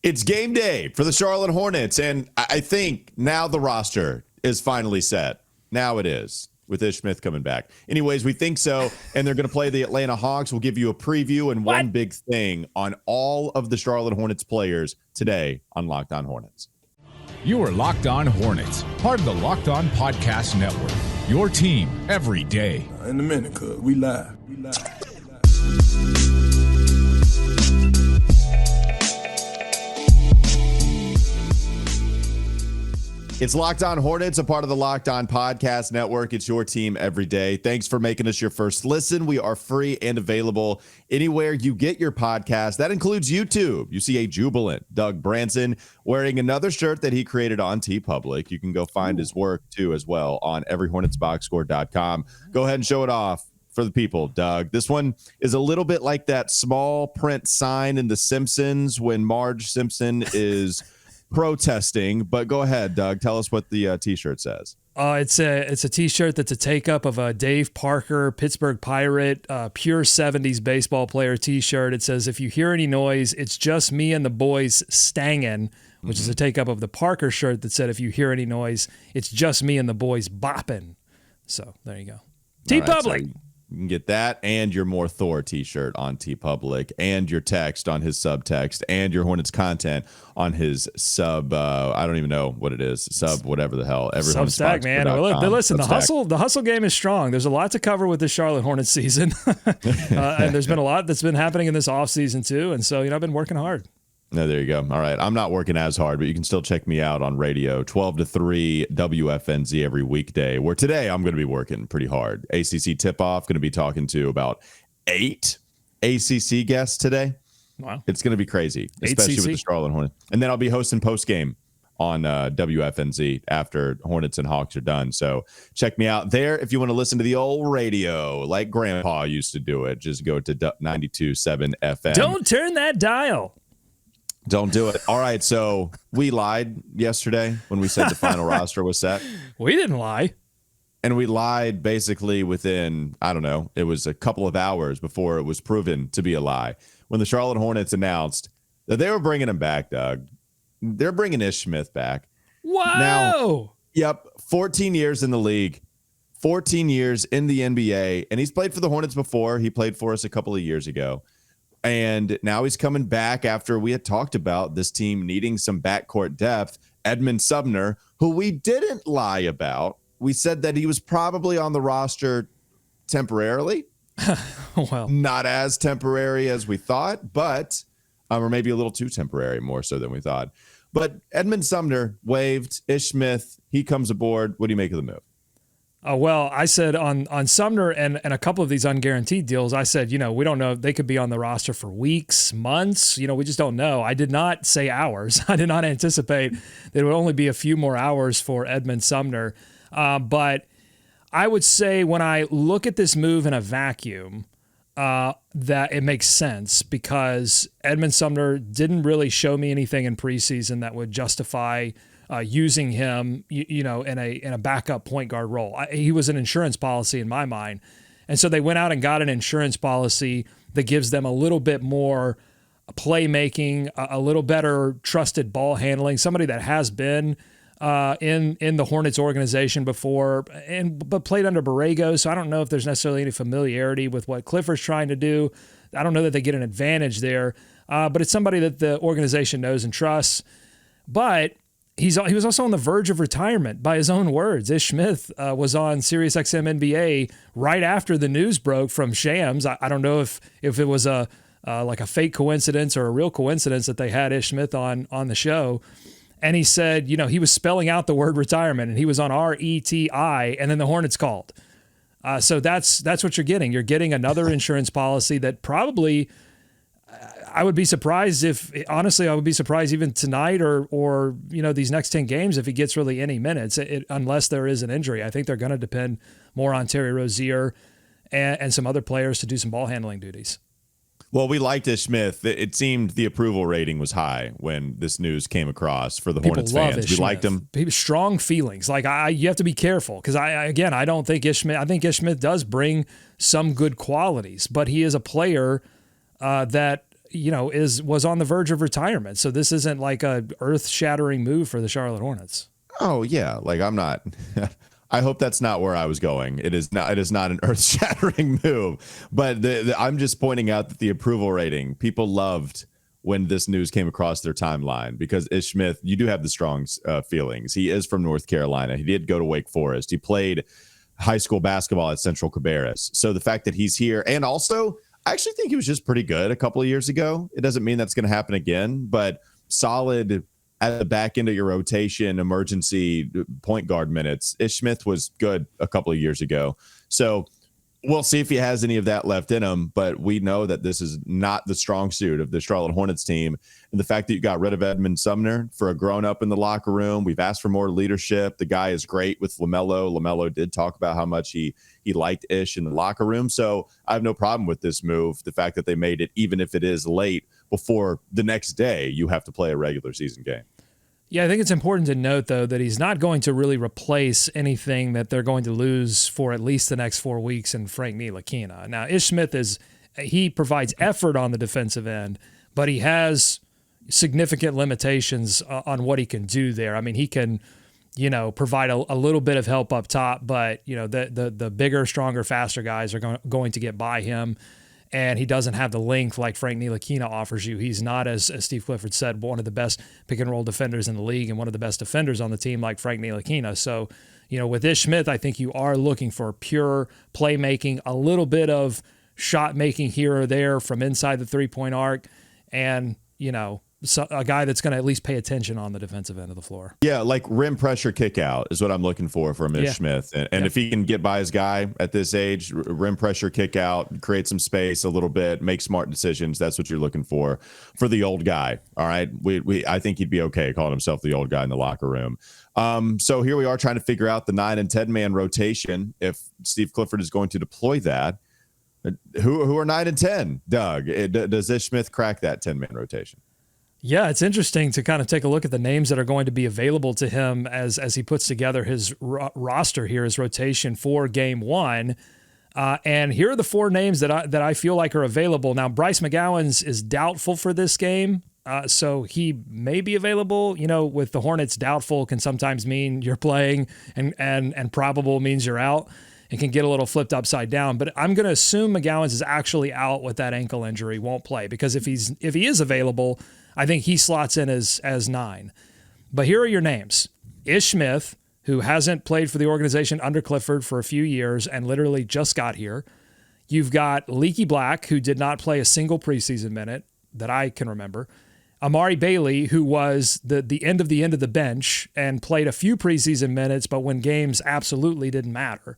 It's game day for the Charlotte Hornets, and I think now the roster is finally set. Now it is, with Ish Smith coming back. Anyways, we think so, and they're going to play the Atlanta Hawks. We'll give you a preview and one big thing on all of the Charlotte Hornets players today on Locked On Hornets. You are Locked On Hornets, part of the Locked On Podcast Network, your team every day. In a minute, cuz we live. It's Locked On Hornets, a part of the Locked On Podcast Network. It's your team every day. Thanks for making us your first listen. We are free and available anywhere you get your podcast. That includes YouTube. You see a jubilant Doug Branson wearing another shirt that he created on TeePublic. You can go find his work, too, as well on everyhornetsboxscore.com. Go ahead and show it off for the people, Doug. This one is a little bit like that small print sign in The Simpsons when Marge Simpson is protesting, but go ahead, Doug. Tell us what the T-shirt says. It's a T-shirt that's a take-up of a Dave Parker, Pittsburgh Pirate, pure 70s baseball player T-shirt. It says, if you hear any noise, it's just me and the boys stangin', which is a take-up of the Parker shirt that said, if you hear any noise, it's just me and the boys bopping. So there you go. TeePublic. So you can get that and your More Thor T-shirt on TeePublic, and your text on his subtext, and your Hornets content on his sub. I don't even know what it is. Sub whatever the hell. Every Substack, man. Listen, Substack. The hustle game is strong. There's a lot to cover with this Charlotte Hornets season, and there's been a lot that's been happening in this offseason too. And so I've been working hard. No, there you go. All right. I'm not working as hard, but you can still check me out on radio, 12 to 3 WFNZ every weekday, where today I'm going to be working pretty hard. ACC tip-off, going to be talking to about 8 ACC guests today. Wow. It's going to be crazy, especially with the Charlotte Hornets. And then I'll be hosting post-game on WFNZ after Hornets and Hawks are done. So check me out there if you want to listen to the old radio like Grandpa used to do it. Just go to 92.7 FM. Don't turn that dial. Don't do it. All right, so we lied yesterday when we said the final roster was set. We didn't lie. And we lied basically within, I don't know, it was a couple of hours before it was proven to be a lie. When the Charlotte Hornets announced that they were bringing him back, Doug. They're bringing Ish Smith back. Wow. Now, yep, 14 years in the league, 14 years in the NBA, and he's played for the Hornets before. He played for us a couple of years ago. And now he's coming back after we had talked about this team needing some backcourt depth. Edmund Sumner, who we didn't lie about. We said that he was probably on the roster temporarily. Well, not as temporary as we thought, but or maybe a little too temporary, more so than we thought. But Edmund Sumner waived. Ish Smith, he comes aboard. What do you make of the move? Well, I said on Sumner and a couple of these unguaranteed deals, I said, we don't know. They could be on the roster for weeks, months. We just don't know. I did not say hours. I did not anticipate there would only be a few more hours for Edmund Sumner. But I would say when I look at this move in a vacuum, that it makes sense because Edmund Sumner didn't really show me anything in preseason that would justify using him, in a backup point guard role. He was an insurance policy in my mind. And so they went out and got an insurance policy that gives them a little bit more playmaking, a little better trusted ball handling, somebody that has been in the Hornets organization before, but played under Borrego. So I don't know if there's necessarily any familiarity with what Clifford's trying to do. I don't know that they get an advantage there, but it's somebody that the organization knows and trusts. But he was also on the verge of retirement by his own words. Ish Smith was on SiriusXM NBA right after the news broke from Shams. I don't know if it was like a fake coincidence or a real coincidence that they had Ish Smith on the show. And he said, he was spelling out the word retirement and he was on RETI, and then the Hornets called. So that's what you're getting. You're getting another insurance policy that probably, I would be surprised even tonight or these next 10 games if he gets really any minutes, unless there is an injury. I think they're going to depend more on Terry Rozier and some other players to do some ball handling duties. Well, we liked Ish Smith. It seemed the approval rating was high when this news came across for the Hornets fans. We liked him. Strong feelings. Like you have to be careful because I don't think Ish Smith. I think Ish Smith does bring some good qualities, but he is a player that was on the verge of retirement. So this isn't like a earth-shattering move for the Charlotte Hornets. Oh yeah, like I'm not. I hope that's not where I was going. It is not. It is not an earth-shattering move. But I'm just pointing out that the approval rating, people loved when this news came across their timeline, because Ish Smith, you do have the strong feelings. He is from North Carolina. He did go to Wake Forest. He played high school basketball at Central Cabarrus. So the fact that he's here, and also I actually think he was just pretty good a couple of years ago. It doesn't mean that's going to happen again, but solid at the back end of your rotation, emergency point guard minutes. Ish Smith was good a couple of years ago. So we'll see if he has any of that left in him, but we know that this is not the strong suit of the Charlotte Hornets team. And the fact that you got rid of Edmund Sumner for a grown-up in the locker room, we've asked for more leadership. The guy is great with LaMelo. LaMelo did talk about how much he liked Ish in the locker room. So I have no problem with this move, the fact that they made it, even if it is late, before the next day you have to play a regular season game. Yeah, I think it's important to note, though, that he's not going to really replace anything that they're going to lose for at least the next 4 weeks in Frank Ntilikina. Now, Ish Smith he provides effort on the defensive end, but he has significant limitations on what he can do there. I mean, he can, provide a little bit of help up top, but, the bigger, stronger, faster guys are going to get by him. And he doesn't have the length like Frank Ntilikina offers you. He's not, as Steve Clifford said, one of the best pick-and-roll defenders in the league and one of the best defenders on the team like Frank Ntilikina. So, with Ish Smith, I think you are looking for pure playmaking, a little bit of shot making here or there from inside the three-point arc, and, a guy that's going to at least pay attention on the defensive end of the floor. Yeah, like rim pressure kick out is what I'm looking for from Ish Smith. And if he can get by his guy at this age, rim pressure kick out, create some space a little bit, make smart decisions, that's what you're looking for the old guy. All right. I think he'd be okay calling himself the old guy in the locker room. So here we are trying to figure out the 9 and 10 man rotation. If Steve Clifford is going to deploy that, who are 9 and 10, Doug? Does Ish Smith crack that 10-man rotation? Yeah, it's interesting to kind of take a look at the names that are going to be available to him as he puts together his roster here, his rotation for Game 1. And here are the 4 names that I feel like are available. Now, Bryce McGowan's is doubtful for this game, so he may be available. With the Hornets, doubtful can sometimes mean you're playing, and probable means you're out. It can get a little flipped upside down. But I'm going to assume McGowan's is actually out with that ankle injury, won't play, because if he is available, I think he slots in as 9. But here are your names. Ish Smith, who hasn't played for the organization under Clifford for a few years and literally just got here. You've got Leaky Black, who did not play a single preseason minute that I can remember. Amari Bailey, who was the end of the bench and played a few preseason minutes, but when games absolutely didn't matter.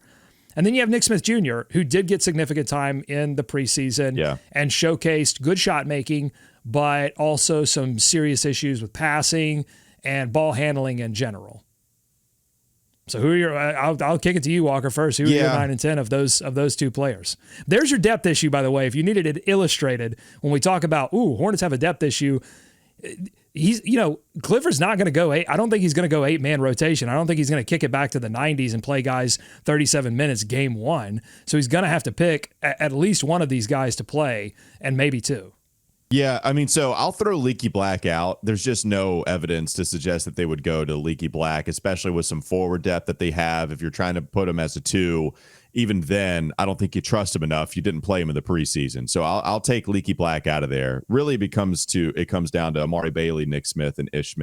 And then you have Nick Smith Jr., who did get significant time in the preseason and showcased good shot making, but also some serious issues with passing and ball handling in general. So who are your? I'll kick it to you, Walker, first. Who are your 9 and 10 of those 2 players? There's your depth issue, by the way. If you needed it illustrated, when we talk about Hornets have a depth issue, Clifford's not going to go 8. I don't think he's going to go 8-man rotation. I don't think he's going to kick it back to the 90s and play guys 37 minutes Game 1. So he's going to have to pick at least one of these guys to play, and maybe 2. Yeah, I mean, so I'll throw Leaky Black out. There's just no evidence to suggest that they would go to Leaky Black, especially with some forward depth that they have. If you're trying to put him as a 2, even then, I don't think you trust him enough. You didn't play him in the preseason. So I'll take Leaky Black out of there. Really it comes down to Amari Bailey, Nick Smith, and Ish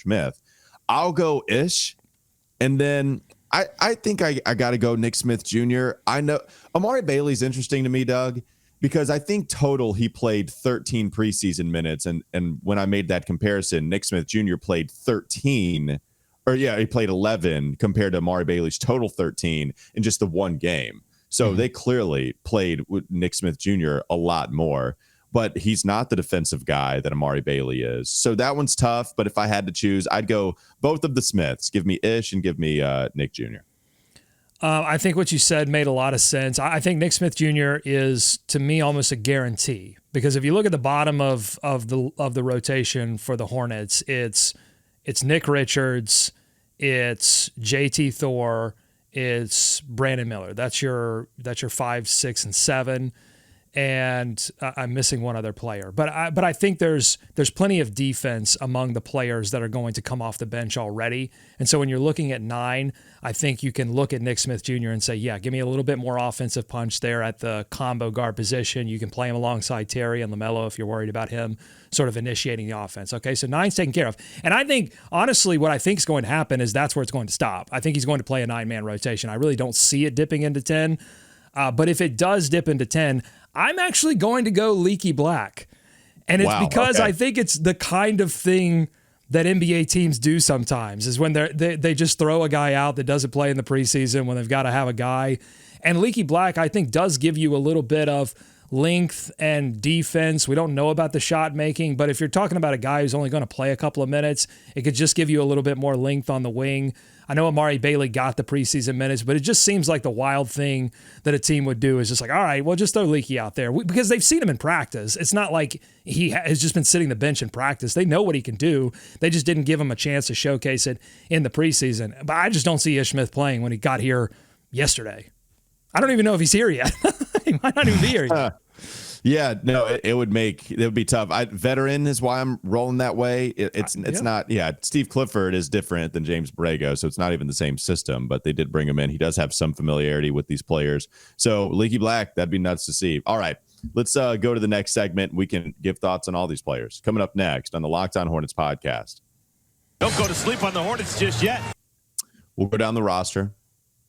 Smith. I'll go Ish, and then I think I got to go Nick Smith Jr. I know Amari Bailey's interesting to me, Doug, because I think total he played 13 preseason minutes, and when I made that comparison, Nick Smith Jr. played 13, he played 11 compared to Amari Bailey's total 13 in just the one game. So they clearly played with Nick Smith Jr. a lot more, but he's not the defensive guy that Amari Bailey is. So that one's tough, but if I had to choose, I'd go both of the Smiths. Give me Ish and give me Nick Jr. I think what you said made a lot of sense. I think Nick Smith Jr. is, to me, almost a guarantee, because if you look at the bottom of the rotation for the Hornets, it's Nick Richards, it's JT Thor, it's Brandon Miller. That's your 5, 6, and 7. and I'm missing one other player. But I think there's plenty of defense among the players that are going to come off the bench already. And so when you're looking at 9, I think you can look at Nick Smith Jr. and say, yeah, give me a little bit more offensive punch there at the combo guard position. You can play him alongside Terry and LaMelo if you're worried about him sort of initiating the offense. Okay, so 9's taken care of. And I think, honestly, what I think is going to happen is that's where it's going to stop. I think he's going to play a 9-man rotation. I really don't see it dipping into 10. But if it does dip into 10, I'm actually going to go Leaky Black. And it's because I think it's the kind of thing that NBA teams do sometimes, is when they just throw a guy out that doesn't play in the preseason when they've got to have a guy. And Leaky Black, I think, does give you a little bit of length and defense. We don't know about the shot making, but if you're talking about a guy who's only going to play a couple of minutes, it could just give you a little bit more length on the wing. I know Amari Bailey got the preseason minutes, but it just seems like the wild thing that a team would do is just like, all right, well, just throw Leaky out there. Because they've seen him in practice. It's not like he has just been sitting the bench in practice. They know what he can do. They just didn't give him a chance to showcase it in the preseason. But I just don't see Ish Smith playing when he got here yesterday. I don't even know if he's here yet. He might not even be here yet. Yeah, no, it would be tough. Veteran is why I'm rolling that way. It's not. Yeah, Steve Clifford is different than James Borrego, so it's not even the same system. But they did bring him in. He does have some familiarity with these players. So Leaky Black, that'd be nuts to see. All right, let's go to the next segment. We can give thoughts on all these players coming up next on the Locked On Hornets podcast. Don't go to sleep on the Hornets just yet. We'll go down the roster.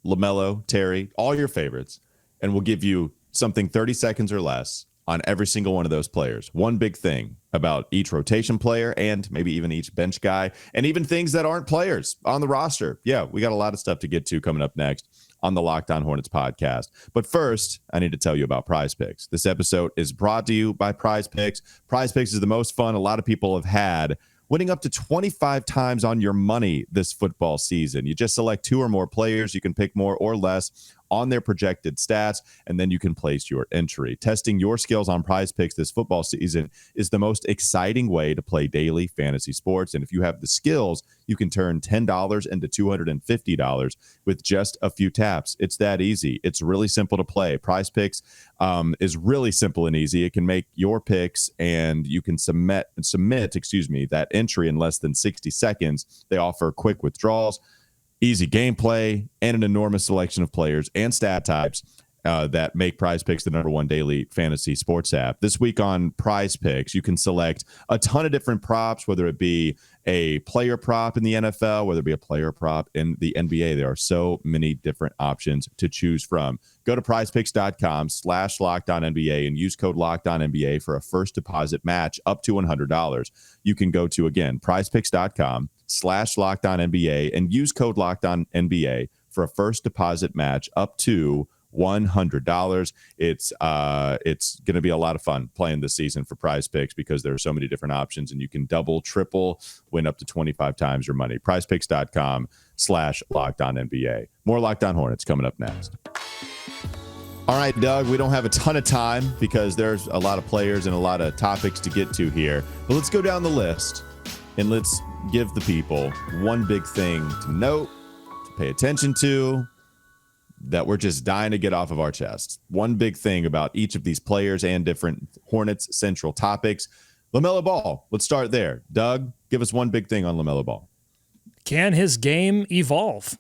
LaMelo, Terry, all your favorites, and we'll give you something 30 seconds or less on every single one of those players. One big thing about each rotation player and maybe even each bench guy, and even things that aren't players on the roster. Yeah, we got a lot of stuff to get to coming up next on the Locked On Hornets podcast. But first, I need to tell you about PrizePicks. This episode is brought to you by PrizePicks. PrizePicks is the most fun a lot of people have had, winning up to 25 times on your money this football season. You just select 2 or more players. You can pick more or less on their projected stats, and then you can place your entry. Testing your skills on PrizePicks this football season is the most exciting way to play daily fantasy sports. And if you have the skills, you can turn $10 into $250 with just a few taps. It's that easy. It's really simple to play. PrizePicks is really simple and easy. It can make your picks, and you can submit that entry in less than 60 seconds. They offer quick withdrawals, easy gameplay, and an enormous selection of players and stat types that make PrizePicks the #1 daily fantasy sports app. This week on PrizePicks, you can select a ton of different props, whether it be a player prop in the NFL, whether it be a player prop in the NBA. There are so many different options to choose from. Go to prizepicks.com/LockedOnNBA and use code LockedOnNBA for a first deposit match up to $100. You can go to, again, prizepicks.com/LockedOnNBA and use code LockedOnNBA for a first deposit match up to $100. It's going to be a lot of fun playing this season for PrizePicks because there are so many different options, and you can double, triple, win up to 25 times your money. PrizePicks.com/LockedOnNBA. More Locked On Hornets coming up next. All right, Doug, we don't have a ton of time because there's a lot of players and a lot of topics to get to here, but let's go down the list and let's give the people one big thing to note, to pay attention to, that we're just dying to get off of our chests. One big thing about each of these players and different Hornets central topics. LaMelo Ball, let's start there. Doug, give us one big thing on LaMelo Ball. Can his game evolve?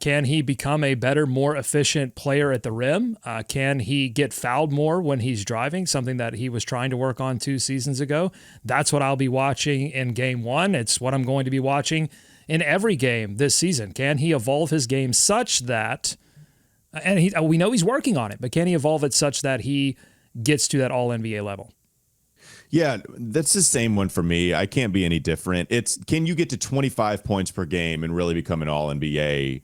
Can he become a better, more efficient player at the rim? Can he get fouled more when he's driving, something that he was trying to work on 2 seasons ago? That's what I'll be watching in game 1. It's what I'm going to be watching in every game this season. Can he evolve his game such that, and we know he's working on it, but can he evolve it such that he gets to that all-NBA level? Yeah, that's the same one for me. I can't be any different. It's, can you get to 25 points per game and really become an all-NBA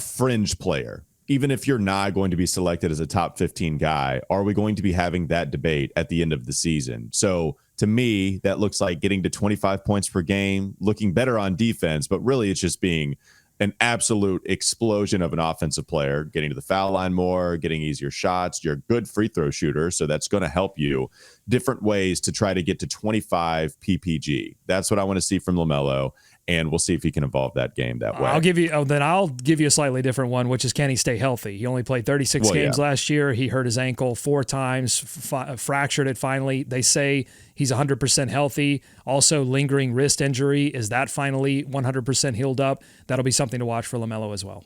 fringe player? Even if you're not going to be selected as a top 15 guy, are we going to be having that debate at the end of the season? So to me, that looks like getting to 25 points per game, looking better on defense, but really it's just being an absolute explosion of an offensive player, getting to the foul line more, getting easier shots. You're a good free throw shooter, so that's going to help you. Different ways to try to get to 25 PPG. That's what I want to see from LaMelo. and we'll see if he can evolve that game that way. I'll give you a slightly different one, which is, can he stay healthy? He only played 36 games last year. He hurt his ankle 4 times, fractured it finally. They say he's 100% healthy. Also, lingering wrist injury. Is that finally 100% healed up? That'll be something to watch for LaMelo as well.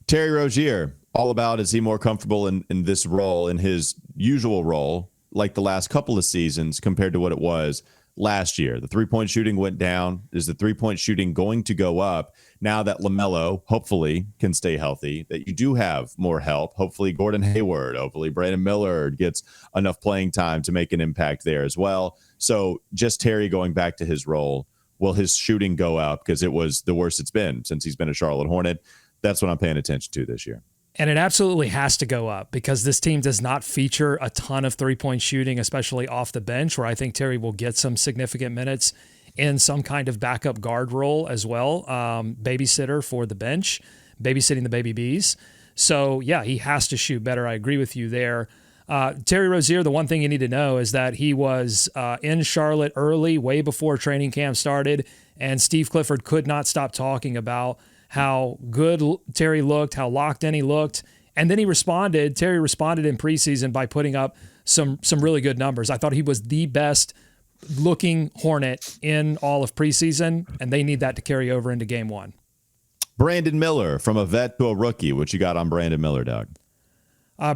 Terry Rozier, all about, is he more comfortable in this role, in his usual role, like the last couple of seasons compared to what it was last year? The three-point shooting went down. Is the three-point shooting going to go up now that LaMelo hopefully can stay healthy, that you do have more help? Hopefully Gordon Hayward, hopefully Brandon Miller gets enough playing time to make an impact there as well. So just Terry going back to his role, will his shooting go up? Because it was the worst it's been since he's been a Charlotte Hornet. That's what I'm paying attention to this year. And it absolutely has to go up, because this team does not feature a ton of three-point shooting, especially off the bench, where I think Terry will get some significant minutes in some kind of backup guard role as well, babysitter for the bench, babysitting the baby bees. So, yeah, he has to shoot better. I agree with you there. Terry Rozier, the one thing you need to know is that he was in Charlotte early, way before training camp started, and Steve Clifford could not stop talking about how good Terry looked, how locked in he looked. And then Terry responded in preseason by putting up some really good numbers. I thought he was the best looking Hornet in all of preseason, and they need that to carry over into game 1. Brandon Miller, from a vet to a rookie. What you got on Brandon Miller, Doug?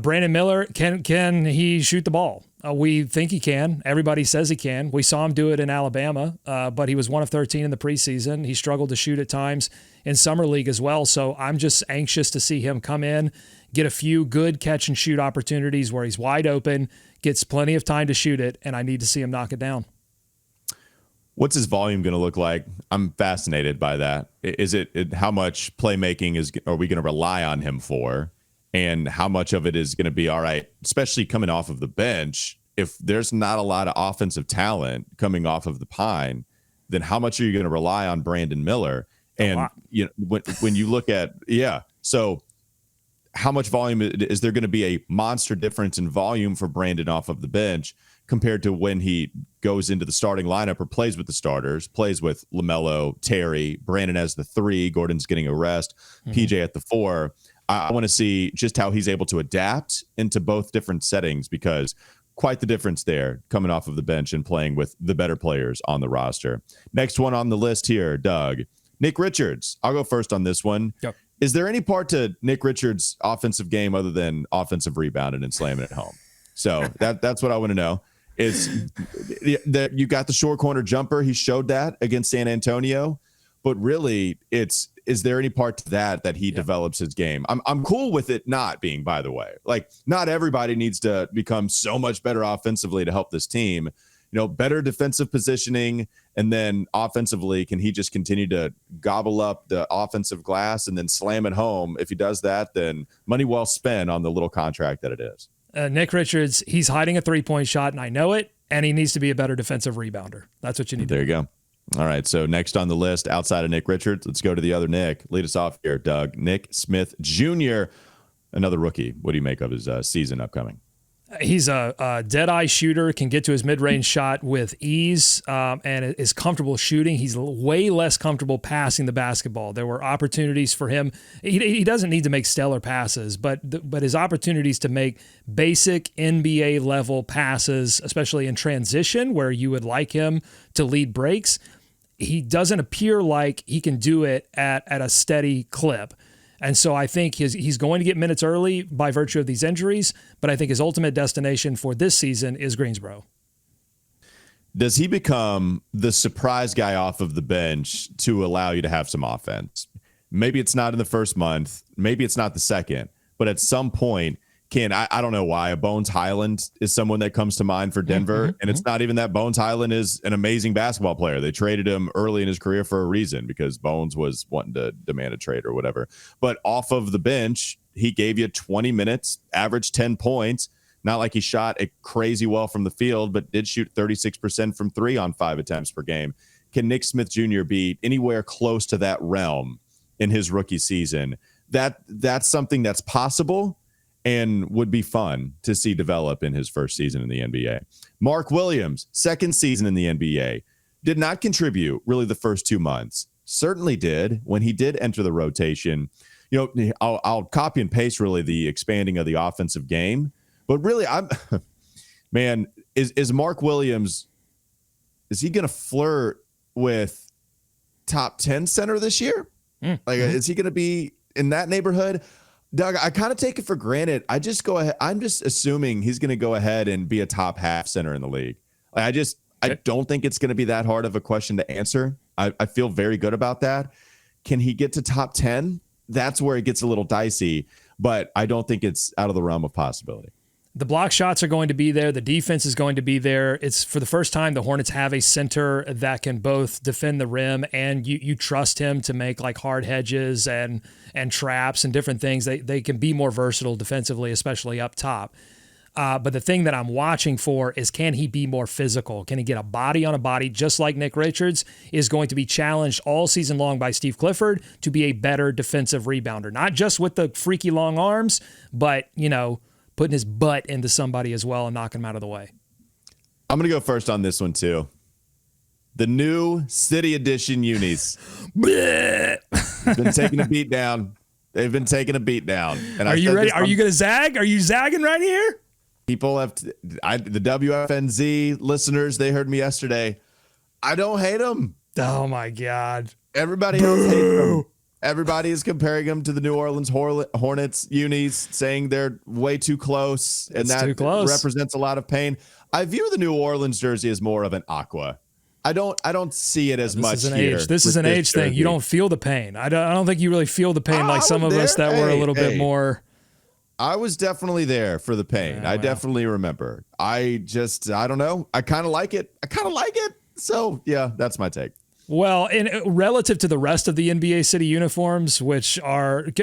Brandon Miller, can he shoot the ball? We think he can. Everybody says he can. We saw him do it in Alabama, but he was 1 of 13 in the preseason. He struggled to shoot at times in Summer League as well. So I'm just anxious to see him come in, get a few good catch and shoot opportunities where he's wide open, gets plenty of time to shoot it, and I need to see him knock it down. What's his volume going to look like? I'm fascinated by that. Is it how much playmaking are we going to rely on him for? And how much of it is going to be, all right, especially coming off of the bench, if there's not a lot of offensive talent coming off of the pine, then how much are you going to rely on Brandon Miller? And you know, when you look at, so how much volume is there going to be a monster difference in volume for Brandon off of the bench compared to when he goes into the starting lineup or plays with the starters, plays with LaMelo, Terry, Brandon as the 3, Gordon's getting a rest, PJ at the 4. I want to see just how he's able to adapt into both different settings, because quite the difference there coming off of the bench and playing with the better players on the roster. Next one on the list here, Doug. Nick Richards. I'll go first on this one. Yep. Is there any part to Nick Richards' offensive game other than offensive rebounding and slamming it home? So that's what I want to know. Is that you got the short corner jumper. He showed that against San Antonio. But really, is there any part to that he develops his game? I'm cool with it not being, by the way. Like, not everybody needs to become so much better offensively to help this team. You know, better defensive positioning, and then offensively, can he just continue to gobble up the offensive glass and then slam it home? If he does that, then money well spent on the little contract that it is. Nick Richards, he's hiding a three-point shot, and I know it, and he needs to be a better defensive rebounder. That's what you need to do. There you go. All right, so next on the list, outside of Nick Richards, let's go to the other Nick. Lead us off here, Doug. Nick Smith Jr., another rookie. What do you make of his season upcoming? He's a dead-eye shooter, can get to his mid-range shot with ease, and is comfortable shooting. He's way less comfortable passing the basketball. There were opportunities for him. He doesn't need to make stellar passes, but his opportunities to make basic NBA-level passes, especially in transition, where you would like him to lead breaks, he doesn't appear like he can do it at a steady clip. And so I think he's going to get minutes early by virtue of these injuries, but I think his ultimate destination for this season is Greensboro. Does he become the surprise guy off of the bench to allow you to have some offense? Maybe it's not in the first month. Maybe it's not the second. But at some point, I don't know why, Bones Highland is someone that comes to mind for Denver. And it's not even that Bones Highland is an amazing basketball player. They traded him early in his career for a reason, because Bones was wanting to demand a trade or whatever. But off of the bench, he gave you 20 minutes, averaged 10 points. Not like he shot a crazy well from the field, but did shoot 36% from 3 on 5 attempts per game. Can Nick Smith Jr. be anywhere close to that realm in his rookie season? That's something that's possible and would be fun to see develop in his first season in the NBA. Mark Williams, second season in the NBA. did not contribute really the first 2 months. Certainly did when he did enter the rotation. I'll copy and paste really the expanding of the offensive game, but really man, is Mark Williams, is he going to flirt with top 10 center this year? Is he going to be in that neighborhood? Doug, I kind of take it for granted. I'm just assuming he's going to go ahead and be a top half center in the league. I don't think it's going to be that hard of a question to answer. I feel very good about that. Can he get to top 10? That's where it gets a little dicey, but I don't think it's out of the realm of possibility. The block shots are going to be there. The defense is going to be there. It's for the first time the Hornets have a center that can both defend the rim and you trust him to make like hard hedges and traps and different things. They can be more versatile defensively, especially up top. But the thing that I'm watching for is, can he be more physical? Can he get a body on a body, just like Nick Richards is going to be challenged all season long by Steve Clifford to be a better defensive rebounder, not just with the freaky long arms, but, putting his butt into somebody as well and knocking him out of the way. I'm going to go first on this one too. The new City Edition unis. Been taking a beat down. They've been taking a beat down. And are you ready? Are you going to zag? Are you zagging right here? People have the WFNZ listeners, they heard me yesterday. I don't hate them. Oh my God. Everybody else hates them. Everybody is comparing them to the New Orleans Hornets unis, saying they're way too close, and that represents a lot of pain. I view the New Orleans jersey as more of an aqua. I don't see it as much here. This is an age thing. You don't feel the pain. I don't think you really feel the pain like some of us that were a little bit more. I was definitely there for the pain. I definitely remember. I don't know. I kind of like it. So yeah, that's my take. Well, relative to the rest of the NBA City uniforms, which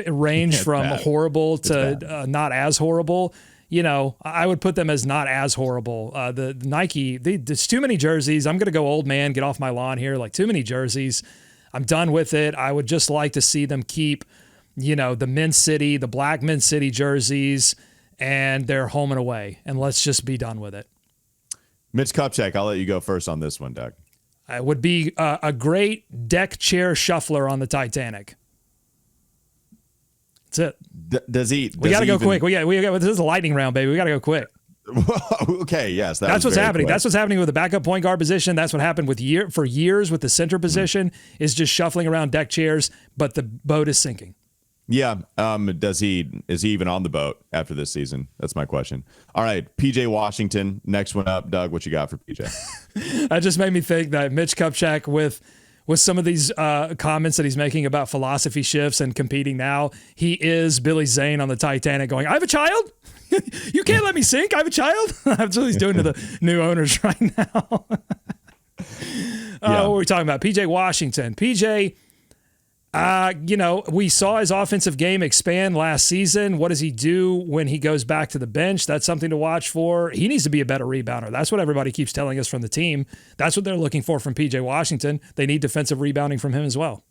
range from horrible to not as horrible, I would put them as not as horrible. The Nike, there's too many jerseys. I'm going to go old man, get off my lawn here. Like, too many jerseys. I'm done with it. I would just like to see them keep, the Men's City, the black Men's City jerseys, and their home and away. And let's just be done with it. Mitch Kupchak, I'll let you go first on this one, Doug. It would be a great deck chair shuffler on the Titanic. That's it. Does he? We got to go quick. We got. This is a lightning round, baby. We got to go quick. Okay. Yes. That's what's happening. Quick. That's what's happening with the backup point guard position. That's what happened for years with the center position is just shuffling around deck chairs, but the boat is sinking. Yeah. Is he even on the boat after this season? That's my question. All right. PJ Washington. Next one up. Doug, what you got for PJ? That just made me think that Mitch Kupchak with some of these comments that he's making about philosophy shifts and competing now, he is Billy Zane on the Titanic going, I have a child? You can't let me sink. I have a child? That's what he's doing to the new owners right now. What were we talking about? PJ Washington. PJ, we saw his offensive game expand last season. What does he do when he goes back to the bench? That's something to watch for. He needs to be a better rebounder. That's what everybody keeps telling us from the team. That's what they're looking for from PJ Washington. They need defensive rebounding from him as well.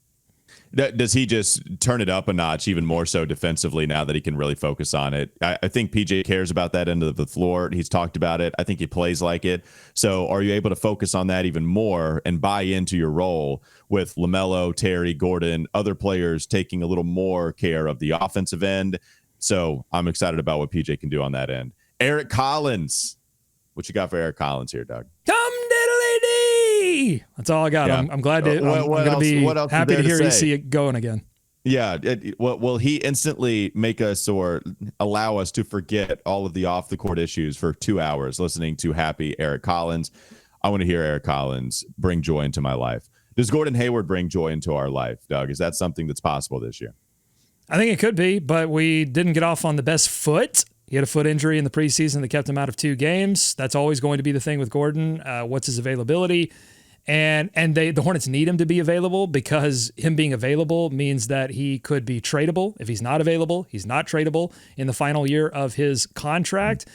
Does he just turn it up a notch even more so defensively now that he can really focus on it? I think PJ cares about that end of the floor. He's talked about it. I think he plays like it. So are you able to focus on that even more and buy into your role with LaMelo, Terry, Gordon, other players taking a little more care of the offensive end? So I'm excited about what PJ can do on that end. Eric Collins. What you got for Eric Collins here, Doug? Come diddly-dee! That's all I got. Yeah. I'm glad to. I'm going to be happy to hear you see it going again. Yeah. Will he instantly make us or allow us to forget all of the off the court issues for 2 hours listening to happy Eric Collins? I want to hear Eric Collins bring joy into my life. Does Gordon Hayward bring joy into our life, Doug? Is that something that's possible this year? I think it could be, but we didn't get off on the best foot. He had a foot injury in the preseason that kept him out of 2 games. That's always going to be the thing with Gordon. What's his availability? And the Hornets need him to be available because him being available means that he could be tradable. If he's not available, he's not tradable in the final year of his contract.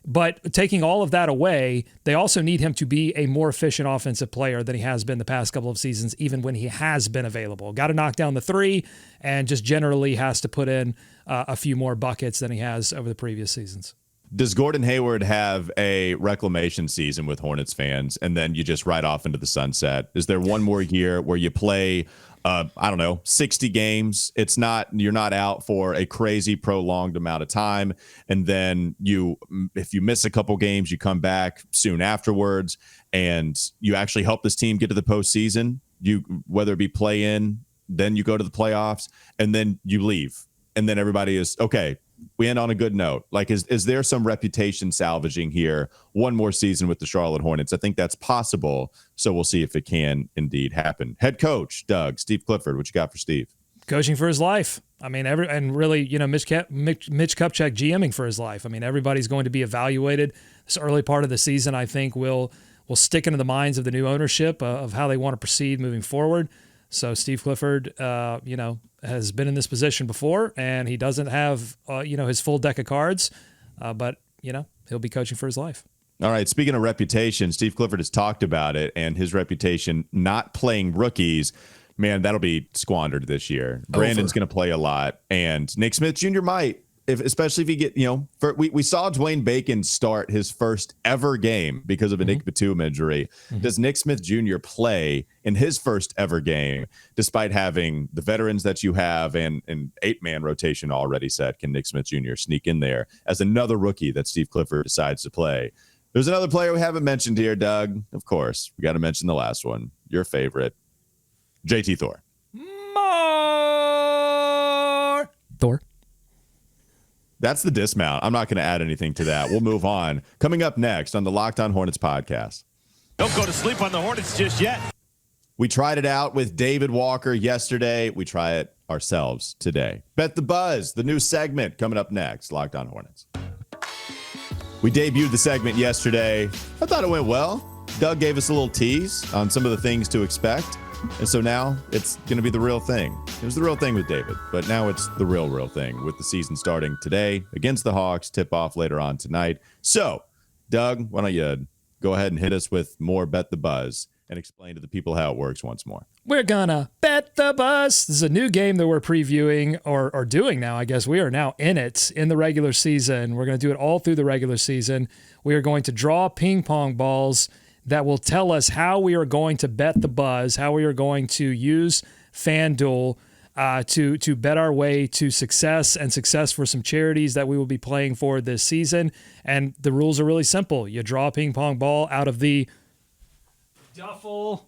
But taking all of that away, they also need him to be a more efficient offensive player than he has been the past couple of seasons, even when he has been available. Got to knock down the 3 and just generally has to put in a few more buckets than he has over the previous seasons. Does Gordon Hayward have a reclamation season with Hornets fans, and then you just ride off into the sunset? Is there one more year where you play, I don't know, 60 games? You're not out for a crazy prolonged amount of time, and then if you miss a couple games, you come back soon afterwards, and you actually help this team get to the postseason. Whether it be play in, then you go to the playoffs, and then you leave, and then everybody is okay. We end on a good note. Like, is there some reputation salvaging here? One more season with the Charlotte Hornets. I think that's possible. So we'll see if it can indeed happen. Head coach, Doug, Steve Clifford, what you got for Steve? Coaching for his life. I mean, Mitch Kupchak GMing for his life. I mean, everybody's going to be evaluated. This early part of the season, I think, will stick into the minds of the new ownership of how they want to proceed moving forward. So Steve Clifford, has been in this position before, and he doesn't have, his full deck of cards, but he'll be coaching for his life. All right. Speaking of reputation, Steve Clifford has talked about it, and his reputation not playing rookies. Man, that'll be squandered this year. Brandon's going to play a lot, and Nick Smith Jr. might. Especially if you get, we saw Dwayne Bacon start his first ever game because of a Nick Batum injury. Does Nick Smith Jr. play in his first ever game, despite having the veterans that you have and an 8-man rotation already set? Can Nick Smith Jr. sneak in there as another rookie that Steve Clifford decides to play? There's another player we haven't mentioned here, Doug. Of course, we got to mention the last one, your favorite, JT Thor. More Thor. That's the dismount. I'm not going to add anything to that. We'll move on. Coming up next on the Locked On Hornets podcast. Don't go to sleep on the Hornets just yet. We tried it out with David Walker yesterday. We try it ourselves today. Bet the Buzz, the new segment coming up next. Locked On Hornets. We debuted the segment yesterday. I thought it went well. Doug gave us a little tease on some of the things to expect. And so now it's going to be the real thing. It was the real thing with David, but now it's the real thing with the season starting today against the Hawks, tip off later on tonight. So, Doug, why don't you go ahead and hit us with more Bet the Buzz and explain to the people how it works once more. We're gonna bet the buzz. This is a new game that we're previewing or doing now. I guess we are now in it in the regular season. We're going to do it all through the regular season. We are going to draw ping pong balls that will tell us how we are going to bet the buzz, how we are going to use FanDuel to bet our way to success and success for some charities that we will be playing for this season. And the rules are really simple. You draw a ping pong ball out of the duffel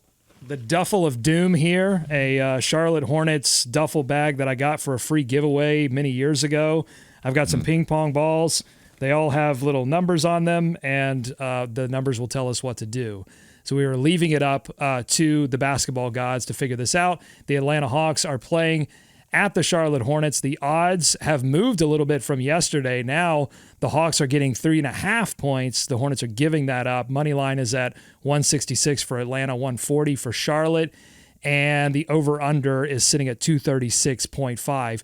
of doom here, a Charlotte Hornets duffel bag that I got for a free giveaway many years ago. I've got some ping pong balls. They all have little numbers on them, and the numbers will tell us what to do. So we are leaving it up to the basketball gods to figure this out. The Atlanta Hawks are playing at the Charlotte Hornets. The odds have moved a little bit from yesterday. Now the Hawks are getting 3.5 points. The Hornets are giving that up. Money line is at 166 for Atlanta, 140 for Charlotte, and the over-under is sitting at 236.5.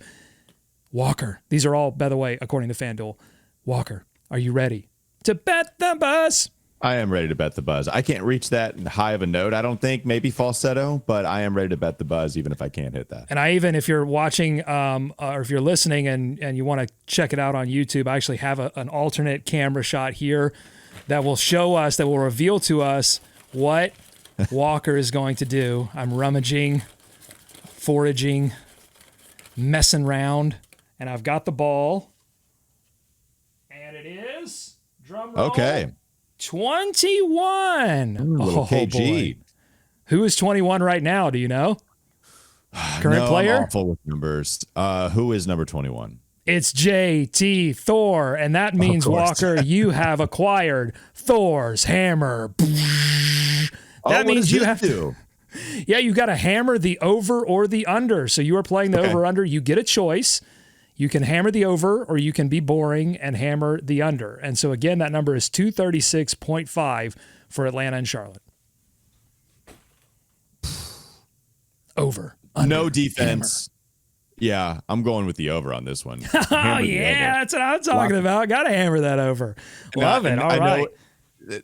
Walker, these are all, by the way, according to FanDuel. Walker, are you ready to bet the buzz? I am ready to bet the buzz. I can't reach that high of a note, I don't think, maybe falsetto, but I am ready to bet the buzz even if I can't hit that. And if you're watching or if you're listening and you want to check it out on YouTube, I actually have an alternate camera shot here that will show us, that will reveal to us what Walker is going to do. I'm rummaging, foraging, messing around, and I've got the ball. And it is, drum roll, okay, 21. Little KG. Boy. Who is 21 right now? Do you know? Current player? I'm awful with numbers. Who is number 21? It's JT Thor, and that means, Walker, you have acquired Thor's hammer. That means you have to. Yeah, you got to hammer the over or the under. So you are playing the over-under. You get a choice. You can hammer the over, or you can be boring and hammer the under. And so, again, that number is 236.5 for Atlanta and Charlotte. Over. Under, no defense. Hammer. Yeah, I'm going with the over on this one. Oh, yeah, that's what I'm talking about. Got to hammer that over. Love it. All right.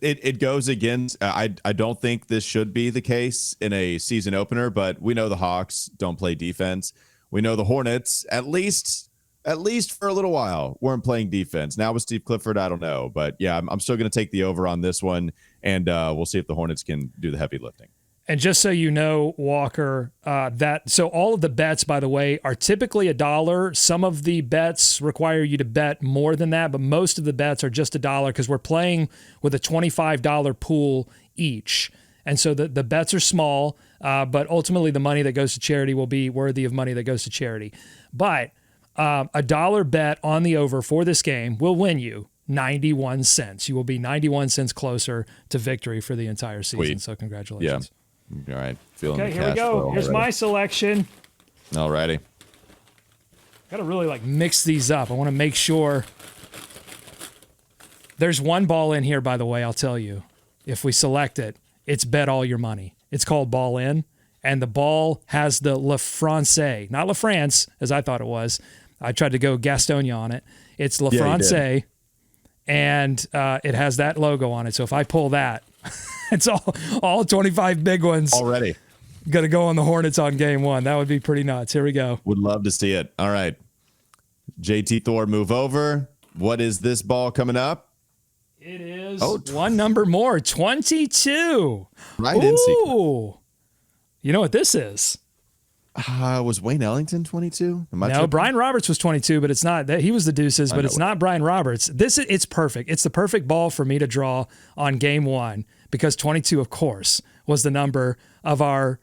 It goes against, I don't think this should be the case in a season opener, but we know the Hawks don't play defense. We know the Hornets, at least at least for a little while, weren't playing defense. Now with Steve Clifford, I don't know. But yeah, I'm still going to take the over on this one, and we'll see if the Hornets can do the heavy lifting. And just so you know, Walker, so all of the bets, by the way, are typically $1. Some of the bets require you to bet more than that, but most of the bets are just $1 because we're playing with a $25 pool each. And so the bets are small, but ultimately the money that goes to charity will be worthy of money that goes to charity. But $1 bet on the over for this game will win you 91 cents. You will be 91 cents closer to victory for the entire season. Sweet. So congratulations. Yeah. All right. Feeling Okay, the here we cash go. flow Here's already. my selection. All righty. Got to really mix these up. I want to make sure. There's one ball in here, by the way, I'll tell you. If we select it, it's bet all your money. It's called Ball In, and the ball has the La France, not La France, as I thought it was. I tried to go Gastonia on it. It's La France, and it has that logo on it. So if I pull that, it's all 25 big ones. Already. Going to go on the Hornets on game one. That would be pretty nuts. Here we go. Would love to see it. All right. JT Thor, move over. What is this ball coming up? It is one number more, 22. Right in sequence. Ooh. You know what this is? Was Wayne Ellington 22? No, Brian Roberts was 22, but it's not that he was the deuces, but it's not Brian Roberts. It's perfect. It's the perfect ball for me to draw on game one because 22, of course, was the number of our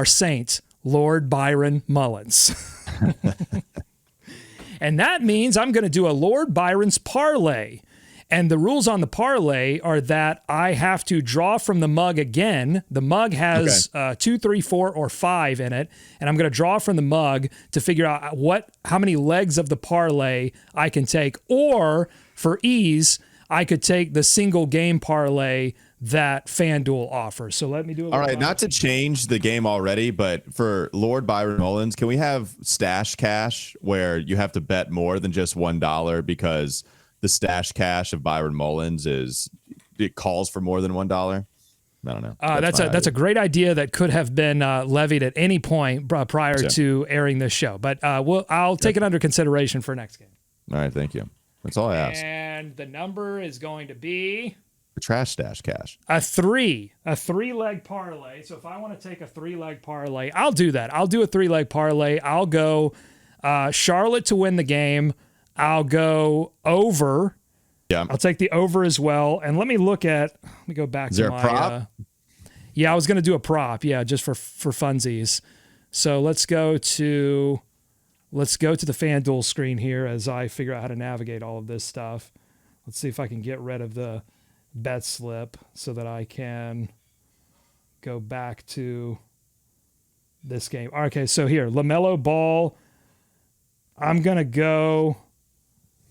saint, Lord Byron Mullins. And that means I'm going to do a Lord Byron's parlay. And the rules on the parlay are that I have to draw from the mug again. The mug has 2, 3, 4, or 5 in it. And I'm going to draw from the mug to figure out how many legs of the parlay I can take. Or for ease, I could take the single game parlay that FanDuel offers. So let me do it. All right, not to change the game already, but for Lord Byron Mullins, can we have stash cash where you have to bet more than just $1 because the stash cash of Byron Mullins it calls for more than $1? I don't know. That's a great idea that could have been levied at any point prior to airing this show. But I'll take it under consideration for next game. All right, thank you. That's all I asked. And the number is going to be The trash stash cash. a 3-leg parlay. So if I want to take a 3-leg parlay, I'll do that. I'll do a 3-leg parlay. I'll go Charlotte to win the game. I'll go over. Yeah. I'll take the over as well. And let me go back Is to there my a prop? Yeah, I was going to do a prop. Yeah, just for funsies. So let's go to the FanDuel screen here as I figure out how to navigate all of this stuff. Let's see if I can get rid of the bet slip so that I can go back to this game. Okay, so here, LaMelo Ball. I'm going to go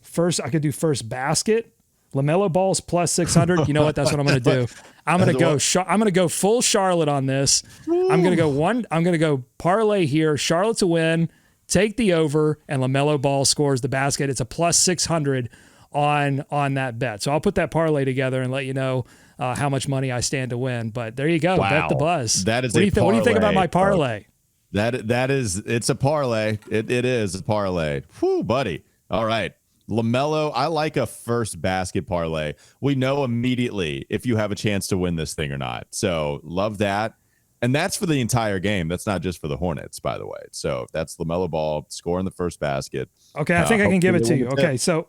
first. I could do first basket. LaMelo Ball's plus 600. You know what? That's what I'm going to do. I'm going to go full Charlotte on this. I'm going to go parlay here. Charlotte to win, take the over, and LaMelo Ball scores the basket. It's a plus 600 on that bet. So I'll put that parlay together and let you know how much money I stand to win. But there you go. Wow. Bet the buzz. That is what do you think about my parlay? It's a parlay. It is a parlay. Whew, buddy. All right. LaMelo, I like a first basket parlay. We know immediately if you have a chance to win this thing or not. So love that. And that's for the entire game. That's not just for the Hornets, by the way. So that's LaMelo Ball scoring the first basket. Okay, I think I can give it to you. Okay, so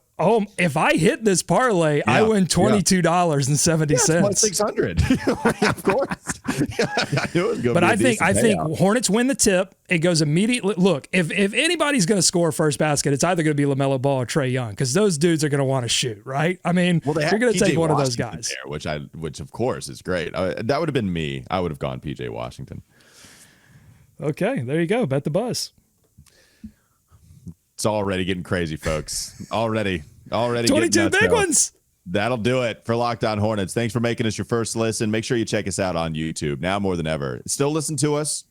if I hit this parlay, I win $22.70. Plus 600. Of course. I knew it was going but to be I think Hornets win the tip. It goes immediately. Look, if anybody's going to score first basket, it's either going to be LaMelo Ball or Trae Young because those dudes are going to want to shoot, right? I mean, you're going to take one of those guys. There, which of course is great. That would have been me. I would have gone PJ Washington. Okay, there you go. Bet the buzz. It's already getting crazy, folks. Already 22 big ones. That'll do it for Locked On Hornets. Thanks for making us your first listen. Make sure you check us out on YouTube now more than ever. Still listen to us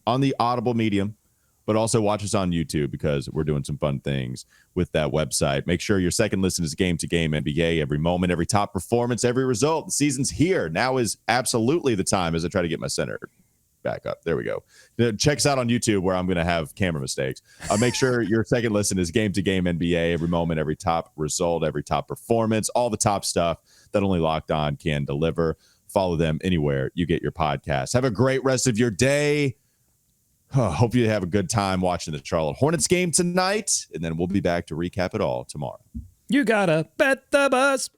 on the Audible medium, but also watch us on YouTube because we're doing some fun things with that website. Make sure your second listen is Game to Game NBA. Every moment, every top performance, every result. The season's here. Now is absolutely the time as I try to get my center back up. There we go. Check us out on YouTube where I'm going to have camera mistakes. Make sure your second listen is Game to Game NBA, every moment, every top result, every top performance, all the top stuff that only Locked On can deliver. Follow them anywhere you get your podcasts. Have a great rest of your day. Hope you have a good time watching the Charlotte Hornets game tonight, and then we'll be back to recap it all tomorrow. You gotta bet the bus.